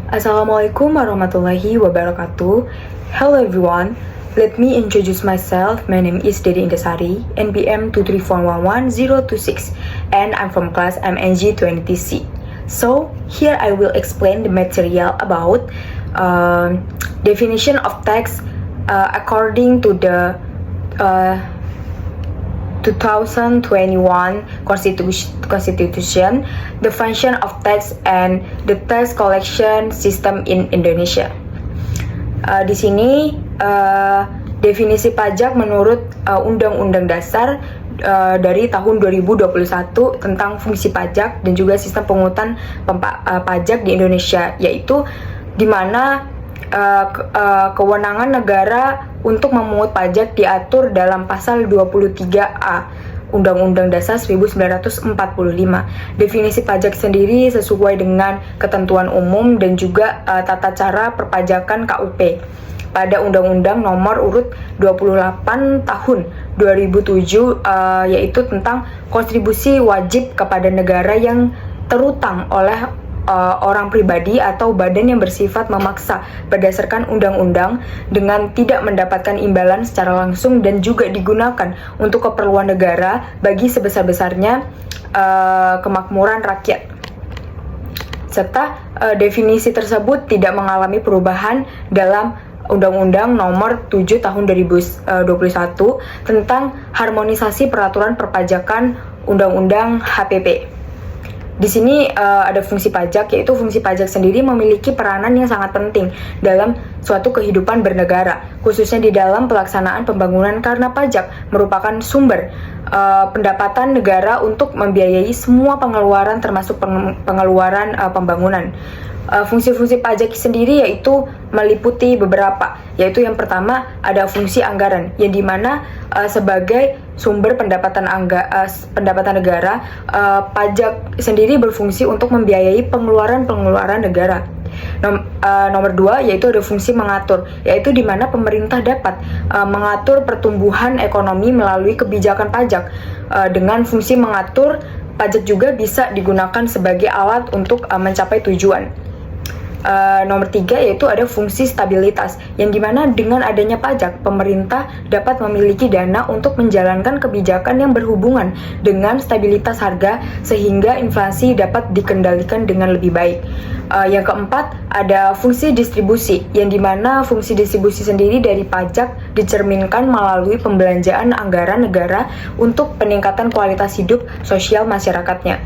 Assalamualaikum warahmatullahi wabarakatuh. Hello everyone. Let me introduce myself. My name is Dede Indasari, NPM 234111026, and I'm from class MNG 20C. So, here I will explain the material about definition of text according to the 2021 Constitution, the function of text and the text collection system in Indonesia. Di sini definisi pajak menurut Undang-Undang Dasar dari tahun 2021 tentang fungsi pajak dan juga sistem pungutan pajak di Indonesia, yaitu di mana kewenangan negara untuk memungut pajak diatur dalam pasal 23A Undang-Undang Dasar 1945. Definisi pajak sendiri sesuai dengan ketentuan umum dan juga tata cara perpajakan KUP pada Undang-Undang Nomor Urut 28 Tahun 2007, yaitu tentang kontribusi wajib kepada negara yang terutang oleh orang pribadi atau badan yang bersifat memaksa berdasarkan undang-undang dengan tidak mendapatkan imbalan secara langsung dan juga digunakan untuk keperluan negara bagi sebesar-besarnya kemakmuran rakyat. Serta definisi tersebut tidak mengalami perubahan dalam Undang-Undang Nomor 7 Tahun 2021 tentang harmonisasi peraturan perpajakan Undang-Undang HPP. Di sini ada fungsi pajak, yaitu fungsi pajak sendiri memiliki peranan yang sangat penting dalam suatu kehidupan bernegara, khususnya di dalam pelaksanaan pembangunan karena pajak merupakan sumber pendapatan negara untuk membiayai semua pengeluaran termasuk pengeluaran pembangunan. Fungsi-fungsi pajak sendiri yaitu meliputi beberapa, yaitu yang pertama ada fungsi anggaran, yang dimana sebagai sumber pendapatan negara, pajak sendiri berfungsi untuk membiayai pengeluaran negara. Nomor 2 yaitu ada fungsi mengatur, yaitu di mana pemerintah dapat mengatur pertumbuhan ekonomi melalui kebijakan pajak. Dengan fungsi mengatur, pajak juga bisa digunakan sebagai alat untuk mencapai tujuan. Nomor 3 yaitu ada fungsi stabilitas, yang dimana dengan adanya pajak, pemerintah dapat memiliki dana untuk menjalankan kebijakan yang berhubungan dengan stabilitas harga sehingga inflasi dapat dikendalikan dengan lebih baik. Yang keempat ada fungsi distribusi, yang dimana fungsi distribusi sendiri dari pajak dicerminkan melalui pembelanjaan anggaran negara untuk peningkatan kualitas hidup sosial masyarakatnya.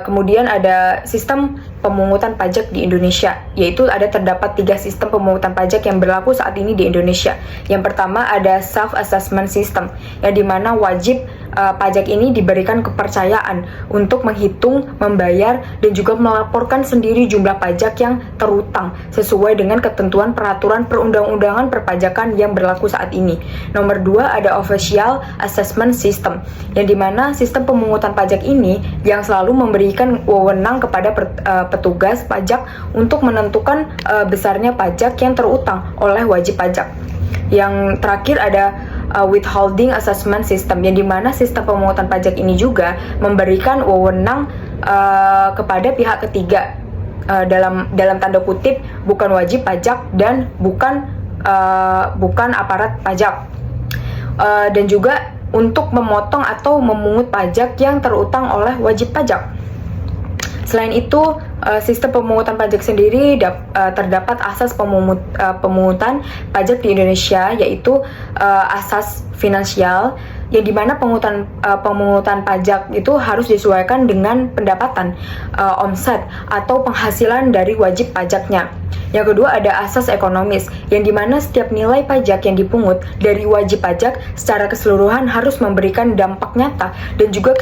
Kemudian ada sistem pemungutan pajak di Indonesia, yaitu terdapat 3 sistem pemungutan pajak yang berlaku saat ini di Indonesia. Yang pertama ada self-assessment system, yang dimana wajib pajak ini diberikan kepercayaan untuk menghitung, membayar, dan juga melaporkan sendiri jumlah pajak yang terutang sesuai dengan ketentuan peraturan perundang-undangan perpajakan yang berlaku saat ini. Nomor 2 ada official assessment system, yang dimana sistem pemungutan pajak ini yang selalu memberikan wewenang kepada petugas pajak untuk menentukan besarnya pajak yang terutang oleh wajib pajak. Yang terakhir ada withholding assessment system, yang dimana sistem pemungutan pajak ini juga memberikan wewenang kepada pihak ketiga, dalam tanda kutip bukan wajib pajak dan bukan aparat pajak, dan juga untuk memotong atau memungut pajak yang terutang oleh wajib pajak. Selain itu, sistem pemungutan pajak sendiri terdapat asas pemungutan pajak di Indonesia, yaitu asas finansial, yang dimana pemungutan pajak itu harus disesuaikan dengan pendapatan, omset atau penghasilan dari wajib pajaknya. Yang kedua ada asas ekonomis, yang dimana setiap nilai pajak yang dipungut dari wajib pajak secara keseluruhan harus memberikan dampak nyata dan juga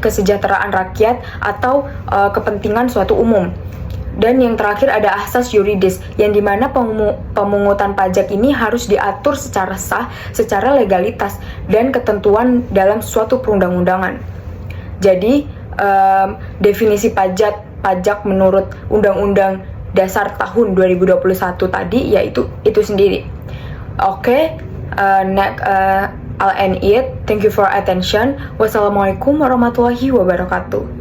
kesejahteraan rakyat atau kepentingan suatu umum. Dan yang terakhir ada asas yuridis, yang dimana pemungutan pajak ini harus diatur secara sah, secara legalitas dan ketentuan dalam suatu perundang-undangan. Jadi definisi pajak menurut Undang-Undang Dasar tahun 2021 tadi yaitu itu sendiri. I'll end it. Thank you for attention. Wassalamualaikum warahmatullahi wabarakatuh.